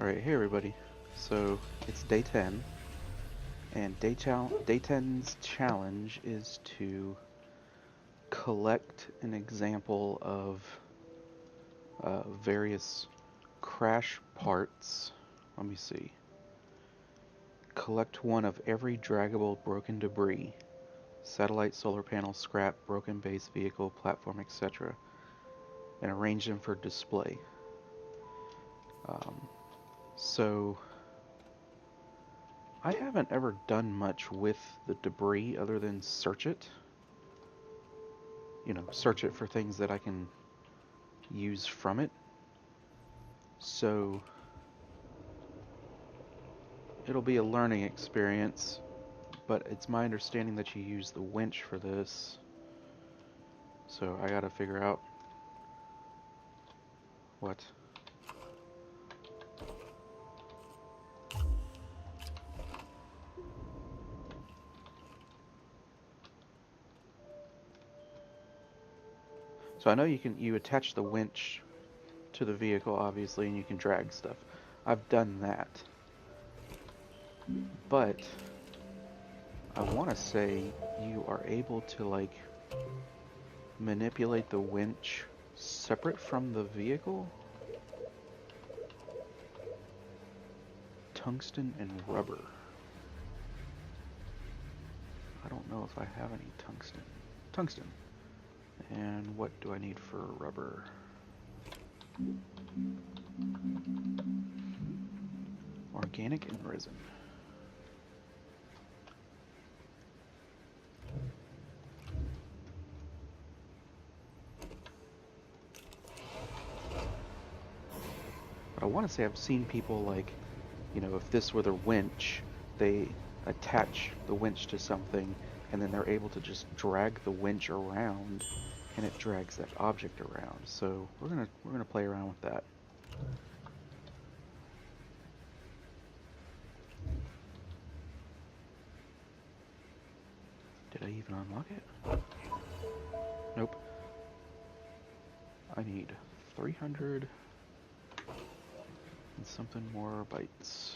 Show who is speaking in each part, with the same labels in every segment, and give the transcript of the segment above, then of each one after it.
Speaker 1: Alright, hey everybody. So, it's day 10, and day 10's challenge is to collect an example of various crash parts. Let me see. Collect one of every draggable broken debris. Satellite, solar panel, scrap, broken base, vehicle, platform, etc. And arrange them for display. So I haven't ever done much with the debris other than search it. Search it for things that I can use from it. So it'll be a learning experience, but it's my understanding that you use the winch for this. So I gotta figure out what. So I know you attach the winch to the vehicle, obviously, and you can drag stuff. I've done that. But I want to say you are able to, like, manipulate the winch separate from the vehicle. Tungsten and rubber. I don't know if I have any tungsten. Tungsten. And what do I need for rubber? Organic and resin. But I want to say I've seen people, like, if this were the winch, they attach the winch to something and then they're able to just drag the winch around and it drags that object around. So we're gonna play around with that. Did I even unlock it? Nope. I need 300 and something more bytes.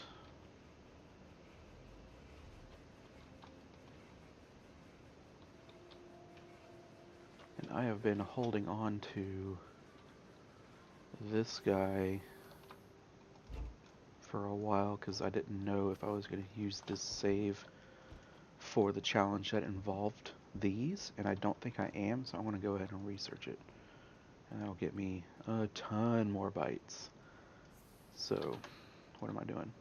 Speaker 1: And I have been holding on to this guy for a while because I didn't know if I was going to use this save for the challenge that involved these, and I don't think I am, so I want to go ahead and research it. And that'll get me a ton more bytes. So, what am I doing?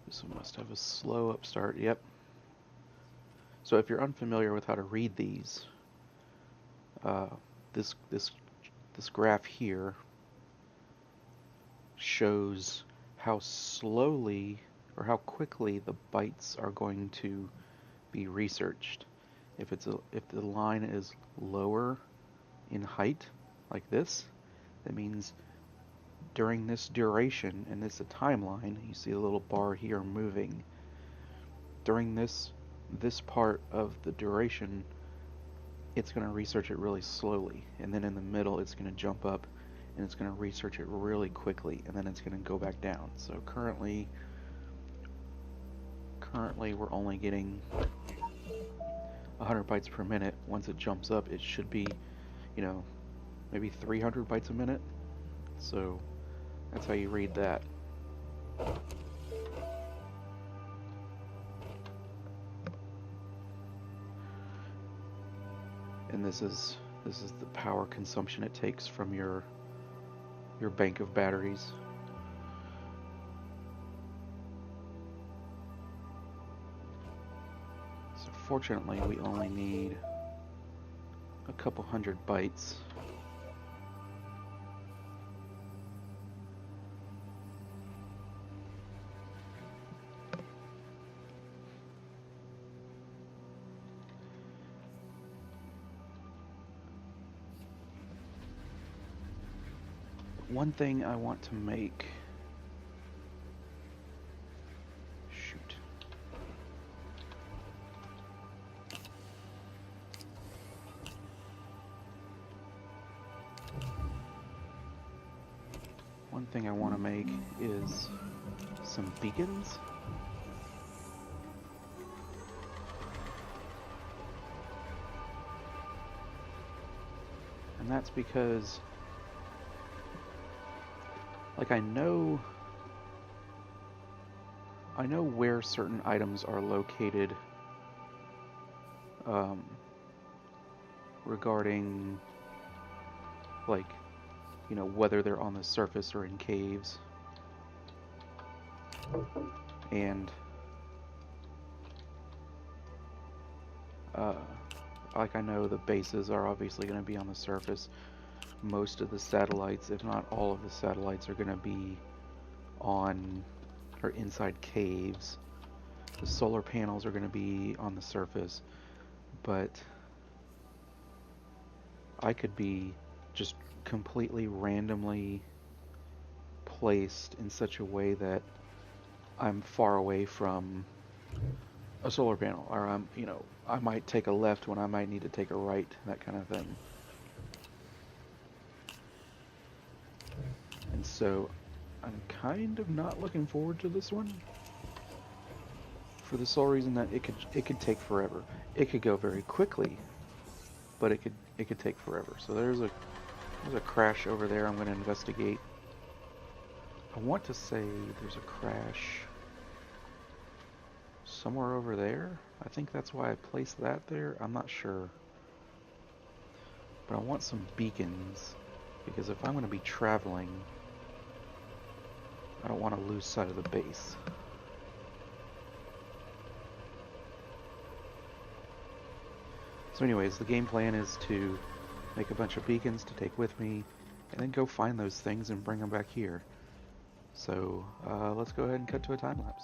Speaker 1: This one must have a slow upstart. Yep. So if you're unfamiliar with how to read these, this graph here shows how slowly or how quickly the bytes are going to be researched. If the line is lower in height, like this, that means during this duration, and this is a timeline, you see a little bar here moving. During this part of the duration, it's going to research it really slowly, and then in the middle it's going to jump up and it's going to research it really quickly, and then it's going to go back down. So currently we're only getting 100 bytes per minute. Once it jumps up, it should be, maybe 300 bytes a minute. So that's how you read that. And this is the power consumption it takes from your bank of batteries. So fortunately, we only need a couple hundred bytes. one thing I want to make... Shoot. One thing I want to make is some beacons. And that's because, like, I know where certain items are located regarding, like, you know, whether they're on the surface or in caves. And like, I know the bases are obviously going to be on the surface. Most of the satellites, if not all of the satellites, are going to be on or inside caves. The solar panels are going to be on the surface, but I could be just completely randomly placed in such a way that I'm far away from a solar panel, or you know, I might take a left when I might need to take a right, that kind of thing. And so I'm kind of not looking forward to this one, for the sole reason that it could take forever. It could go very quickly, but it could take forever. So there's a crash over there I'm going to investigate. I want to say there's a crash somewhere over there. I think that's why I placed that there. I'm not sure. But I want some beacons, because if I'm going to be traveling, I don't want to lose sight of the base. So anyways, the game plan is to make a bunch of beacons to take with me, and then go find those things and bring them back here. So let's go ahead and cut to a time lapse.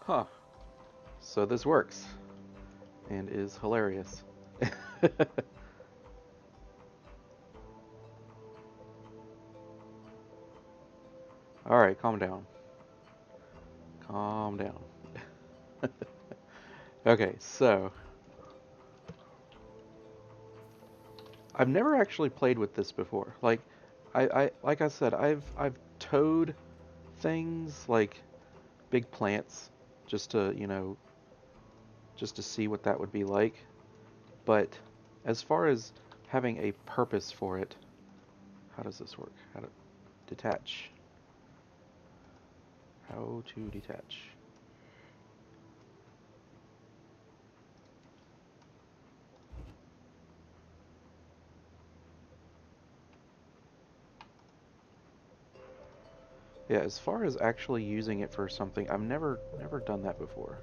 Speaker 1: Huh. So this works, and is hilarious. Alright, calm down. Calm down. Okay, so I've never actually played with this before. Like, I like I said, I've towed things like big plants just to, just to see what that would be like. But as far as having a purpose for it, how does this work? How to detach? How to detach? Yeah, as far as actually using it for something, I've never done that before.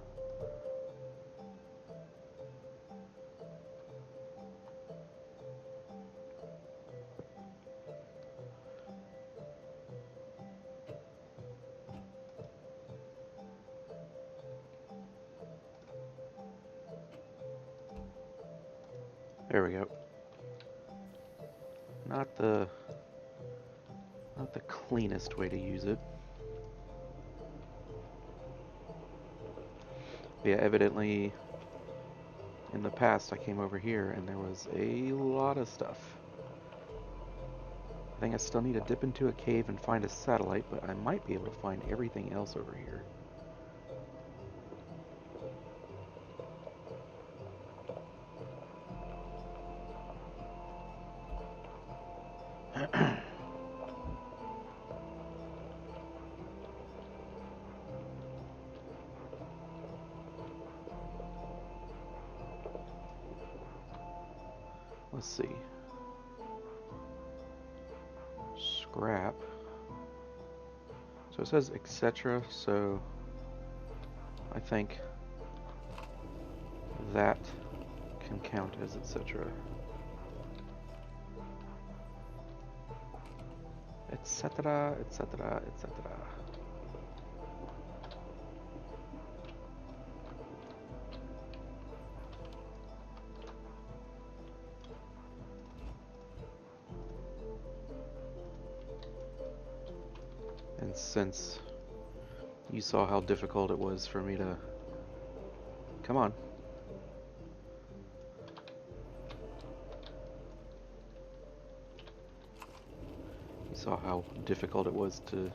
Speaker 1: There we go. Not the cleanest way to use it. But yeah, evidently in the past I came over here and there was a lot of stuff. I think I still need to dip into a cave and find a satellite, but I might be able to find everything else over here. Let's see. Scrap. So it says etc. So I think that can count as etc. Etc. etc. etc. And since you saw how difficult it was for me to... Come on. You saw how difficult it was to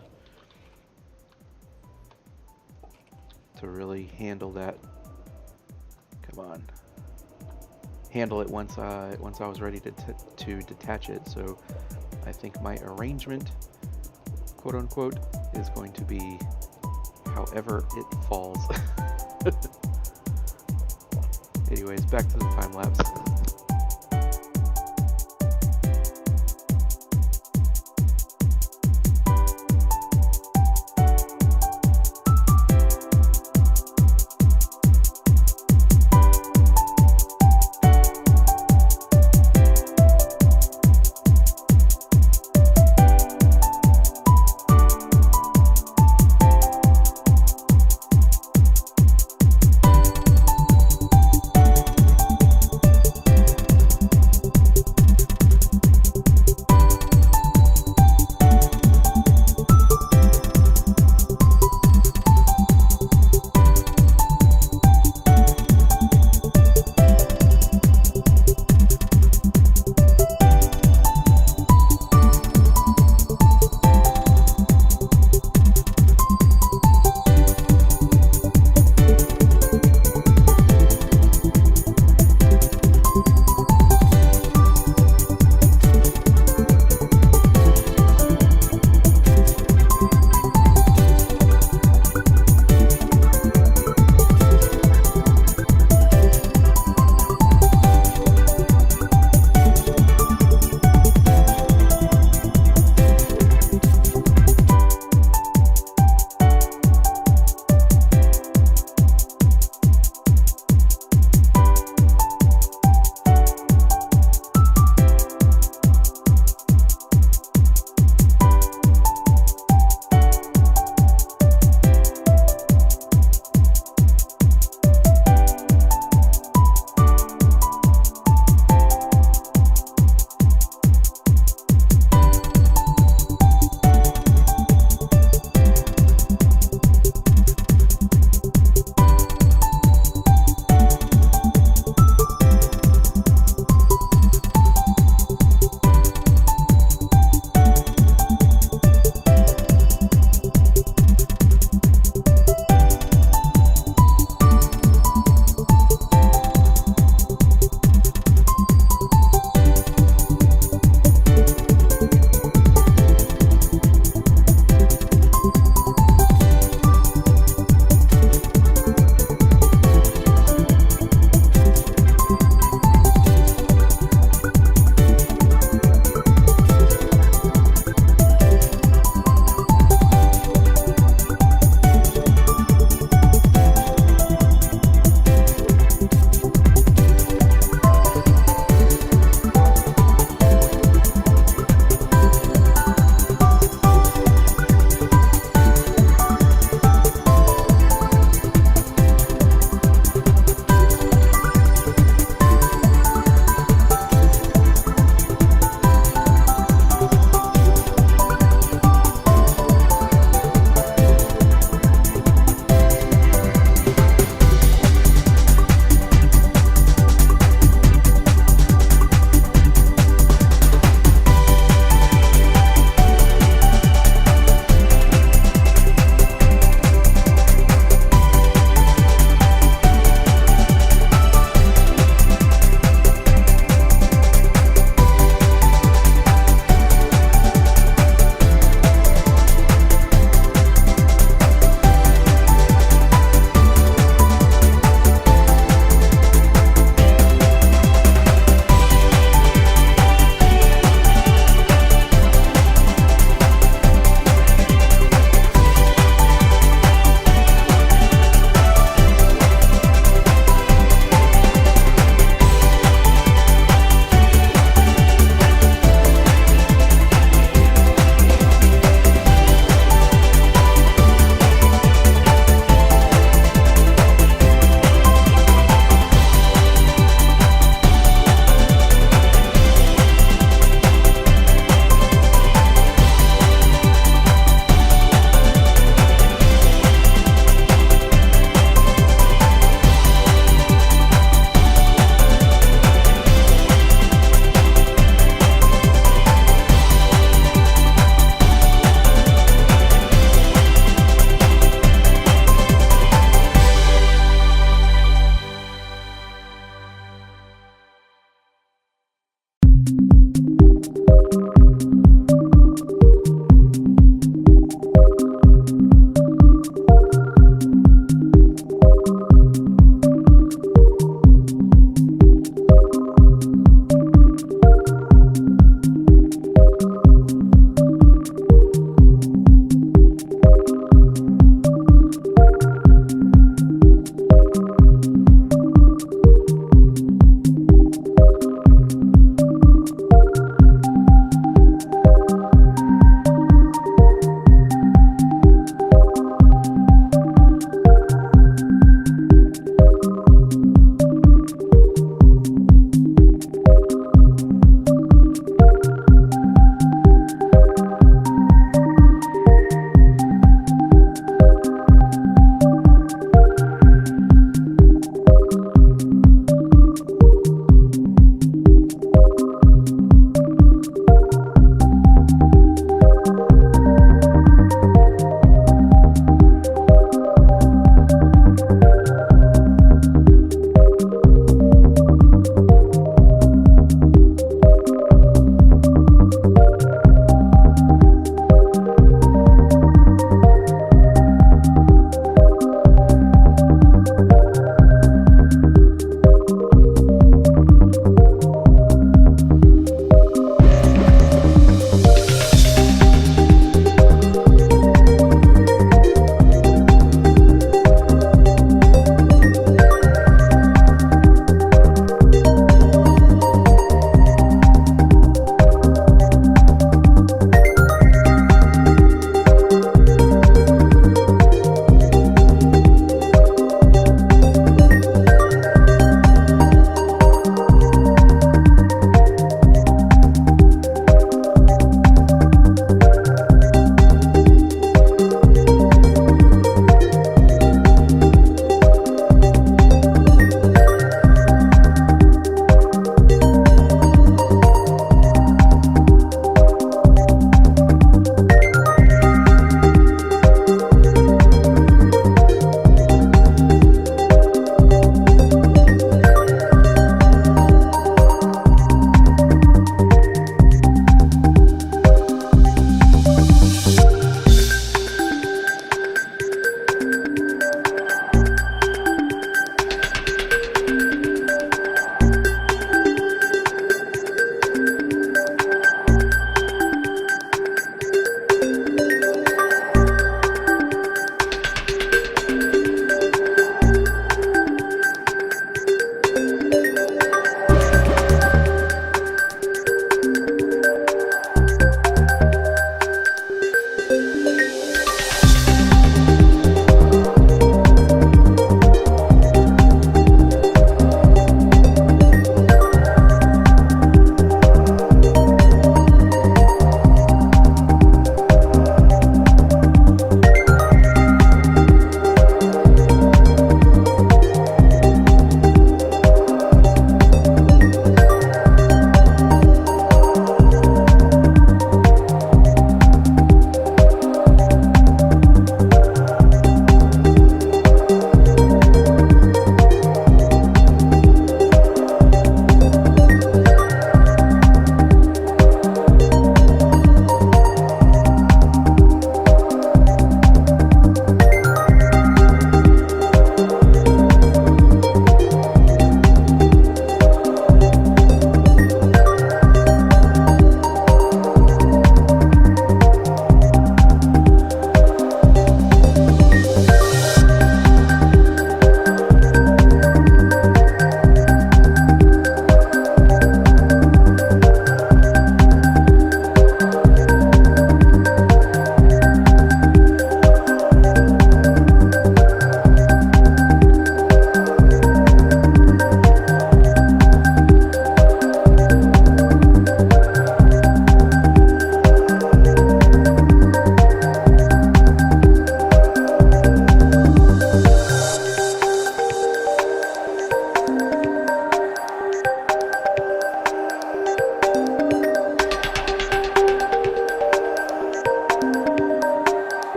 Speaker 1: really handle that. Come on. Handle it once I was ready to detach it. So I think my arrangement, quote unquote, is going to be however it falls. Anyways, back to the time lapse.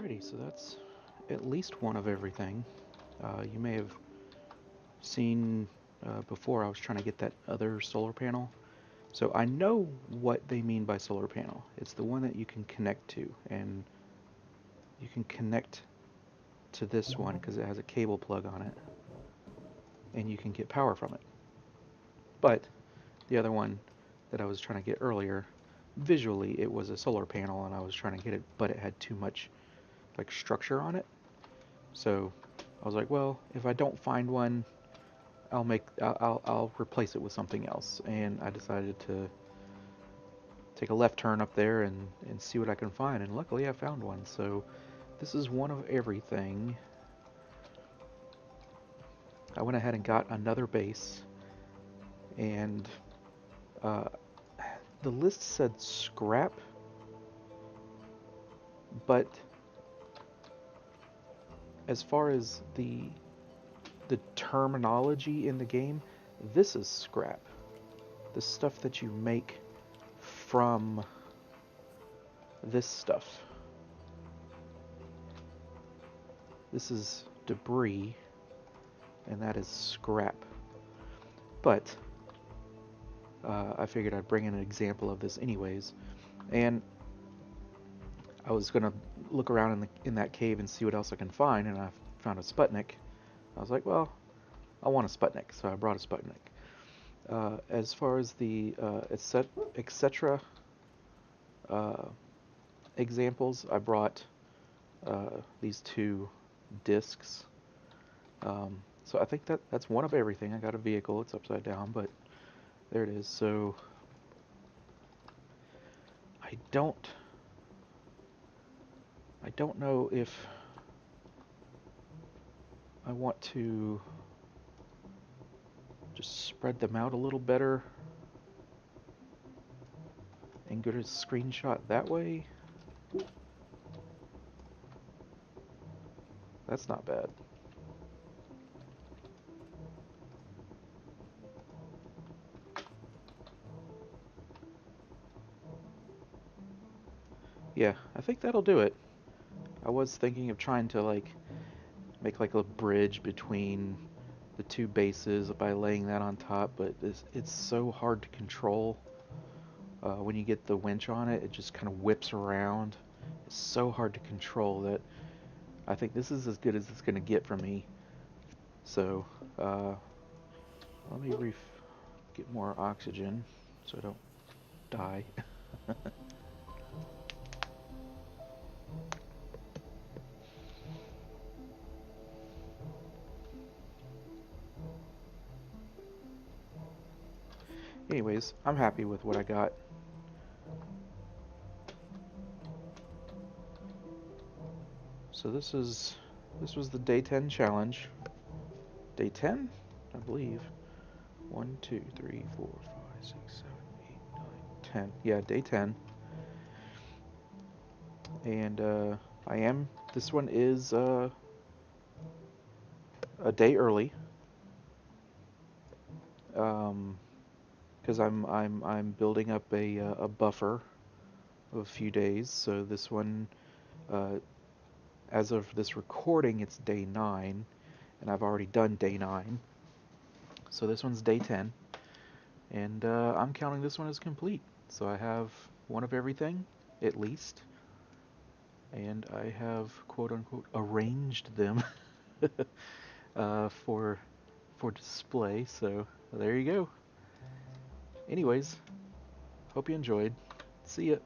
Speaker 1: Alrighty, so that's at least one of everything. You may have seen before I was trying to get that other solar panel. So I know what they mean by solar panel. It's the one that you can connect to, and you can connect to this one because it has a cable plug on it, and you can get power from it. But the other one that I was trying to get earlier, visually it was a solar panel, and I was trying to get it, but it had too much like structure on it. So I was like, well, if I don't find one, I'll replace it with something else. And I decided to take a left turn up there and see what I can find. And luckily I found one. So this is one of everything. I went ahead and got another base, and uh, the list said scrap, but as far as the terminology in the game, this is scrap. The stuff that you make from this stuff. This is debris, and that is scrap. But I figured I'd bring in an example of this anyways, and I was gonna look around in that cave and see what else I can find, and I found a Sputnik. I was like, well, I want a Sputnik, so I brought a Sputnik. As far as the etc. Uh, examples, I brought these two discs. So I think that's one of everything. I got a vehicle. It's upside down, but there it is. So I don't know if I want to just spread them out a little better and get a screenshot that way. That's not bad. Yeah, I think that'll do it. I was thinking of trying to like make like a bridge between the two bases by laying that on top, but it's so hard to control. When you get the winch on it, it just kind of whips around. It's so hard to control that I think this is as good as it's going to get for me. So, let me get more oxygen so I don't die. Anyways, I'm happy with what I got. So this was the day 10 challenge. Day 10, I believe. 1, 2, 3, 4, 5, 6, 7, 8, 9, 10. Yeah, day 10. And this one is a day early. Because I'm building up a buffer of a few days. So this one, as of this recording, it's day 9, and I've already done day 9. So this one's day 10, and I'm counting this one as complete. So I have one of everything, at least, and I have quote unquote arranged them for display. So there you go. Anyways, hope you enjoyed. See ya.